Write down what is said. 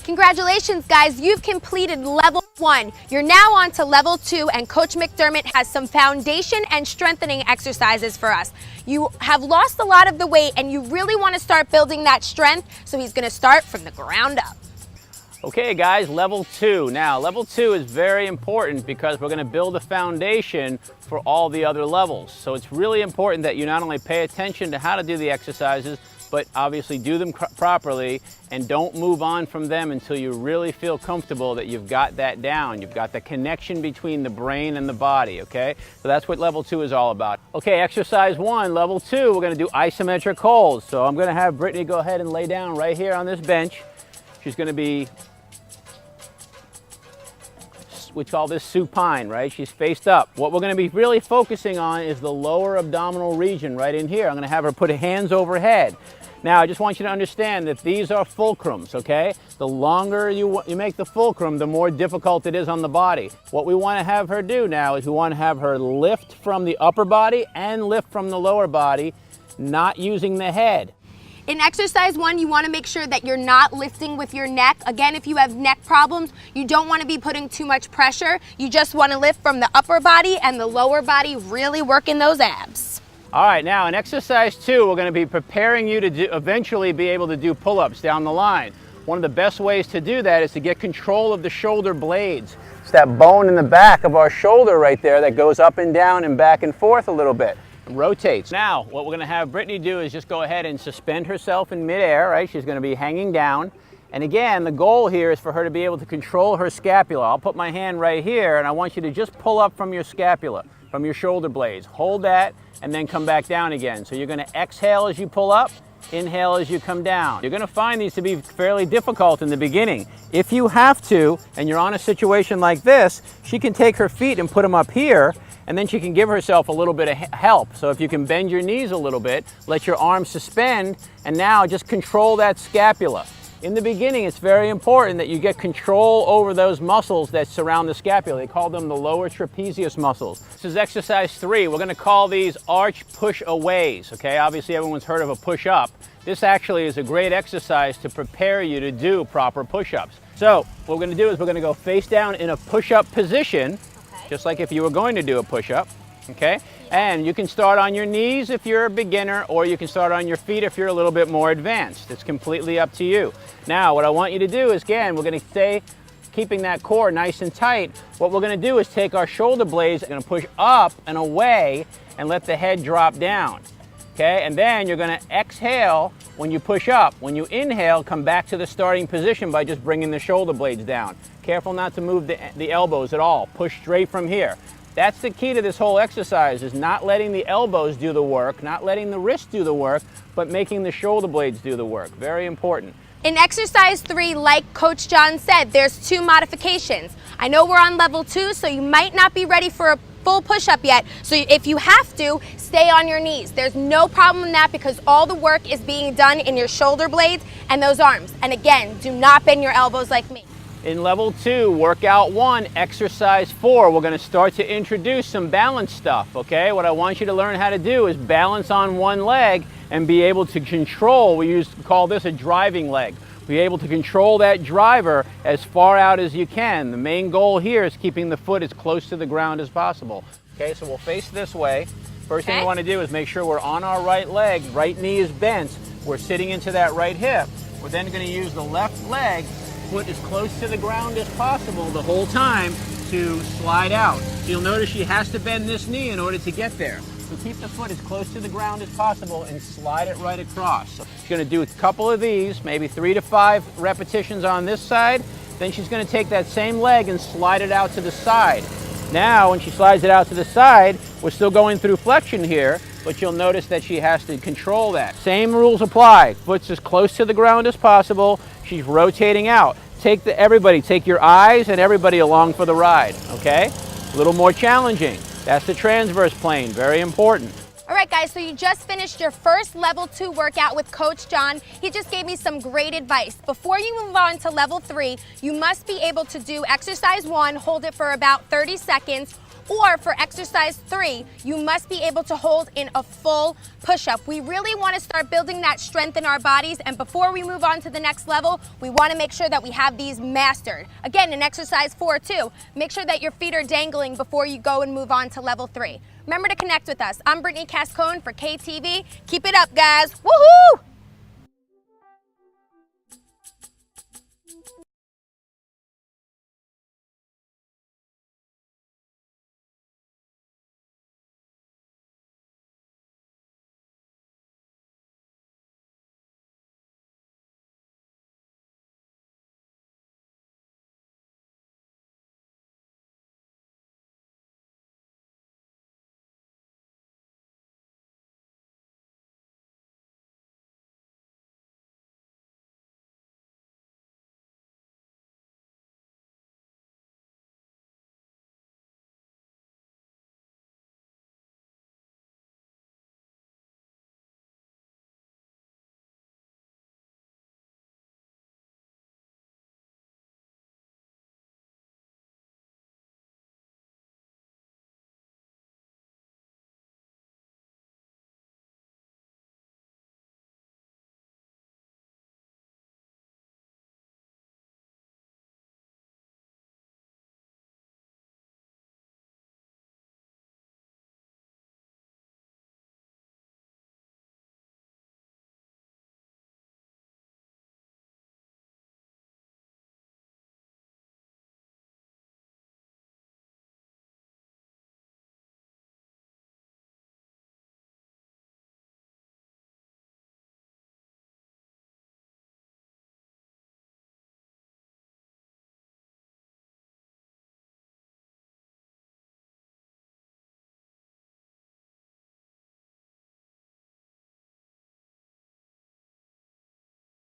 Congratulations, guys. You've completed level 1. You're now on to level 2, and Coach McDermitt has some foundation and strengthening exercises for us. You have lost a lot of the weight, and you really want to start building that strength, so he's going to start from the ground up. Okay, guys, level 2. Now, level 2 is very important because we're going to build a foundation for all the other levels. So it's really important that you not only pay attention to how to do the exercises, but obviously do them properly and don't move on from them until you really feel comfortable that you've got that down. You've got the connection between the brain and the body, okay? So that's what level 2 is all about. Okay, exercise 1, level 2, we're gonna do isometric holds. So I'm gonna have Brittany go ahead and lay down right here on this bench. She's gonna be, we call this supine, right? She's faced up. What we're gonna be really focusing on is the lower abdominal region right in here. I'm gonna have her put her hands overhead. Now, I just want you to understand that these are fulcrums, okay? The longer you make the fulcrum, the more difficult it is on the body. What we wanna have her do now is we wanna have her lift from the upper body and lift from the lower body, not using the head. In exercise 1, you want to make sure that you're not lifting with your neck. Again, if you have neck problems, you don't want to be putting too much pressure. You just want to lift from the upper body and the lower body, really working those abs. All right, now in exercise 2, we're going to be preparing you to eventually be able to do pull-ups down the line. One of the best ways to do that is to get control of the shoulder blades. It's that bone in the back of our shoulder right there that goes up and down and back and forth a little bit. Rotates. Now, what we're going to have Brittany do is just go ahead and suspend herself in midair, right? She's going to be hanging down. And again, the goal here is for her to be able to control her scapula. I'll put my hand right here, and I want you to just pull up from your scapula, from your shoulder blades. Hold that, and then come back down again. So you're going to exhale as you pull up, inhale as you come down. You're going to find these to be fairly difficult in the beginning. If you have to, and you're on a situation like this, she can take her feet and put them up here, and then she can give herself a little bit of help. So if you can bend your knees a little bit, let your arms suspend, and now just control that scapula. In the beginning, it's very important that you get control over those muscles that surround the scapula. They call them the lower trapezius muscles. This is exercise 3. We're gonna call these arch push-aways, okay? Obviously, everyone's heard of a push-up. This actually is a great exercise to prepare you to do proper push-ups. So what we're gonna do is we're gonna go face down in a push-up position, just like if you were going to do a push-up, okay? And you can start on your knees if you're a beginner, or you can start on your feet if you're a little bit more advanced. It's completely up to you. Now, what I want you to do is, again, we're gonna stay keeping that core nice and tight. What we're gonna do is take our shoulder blades, we're gonna push up and away and let the head drop down, okay? And then you're gonna exhale when you push up. When you inhale, come back to the starting position by just bringing the shoulder blades down. Careful not to move the elbows at all. Push straight from here. That's the key to this whole exercise, is not letting the elbows do the work, not letting the wrists do the work, but making the shoulder blades do the work. Very important. In exercise 3, like Coach John said, there's 2 modifications. I know we're on level 2, so you might not be ready for a full push-up yet. So if you have to, stay on your knees. There's no problem in that because all the work is being done in your shoulder blades and those arms. And again, do not bend your elbows like me. In level 2, workout 1, exercise 4, we're gonna start to introduce some balance stuff, okay? What I want you to learn how to do is balance on one leg and be able to control, we call this a driving leg. Be able to control that driver as far out as you can. The main goal here is keeping the foot as close to the ground as possible. Okay, so we'll face this way. First thing we wanna do is make sure we're on our right leg, right knee is bent, we're sitting into that right hip. We're then gonna use the left leg, foot as close to the ground as possible the whole time to slide out. You'll notice she has to bend this knee in order to get there. So keep the foot as close to the ground as possible and slide it right across. So she's gonna do a couple of these, maybe 3 to 5 repetitions on this side. Then she's gonna take that same leg and slide it out to the side. Now, when she slides it out to the side, we're still going through flexion here, but you'll notice that she has to control that. Same rules apply. Foot's as close to the ground as possible. She's rotating out. Everybody, take your eyes and everybody along for the ride, okay? A little more challenging. That's the transverse plane, very important. All right, guys, so you just finished your first level 2 workout with Coach John. He just gave me some great advice. Before you move on to level 3, you must be able to do exercise 1, hold it for about 30 seconds, Or for exercise 3, you must be able to hold in a full push-up. We really want to start building that strength in our bodies, and before we move on to the next level, we want to make sure that we have these mastered. Again, in exercise 4 too, make sure that your feet are dangling before you go and move on to level 3. Remember to connect with us. I'm Brittany Cascone for KTV. Keep it up, guys. Woohoo!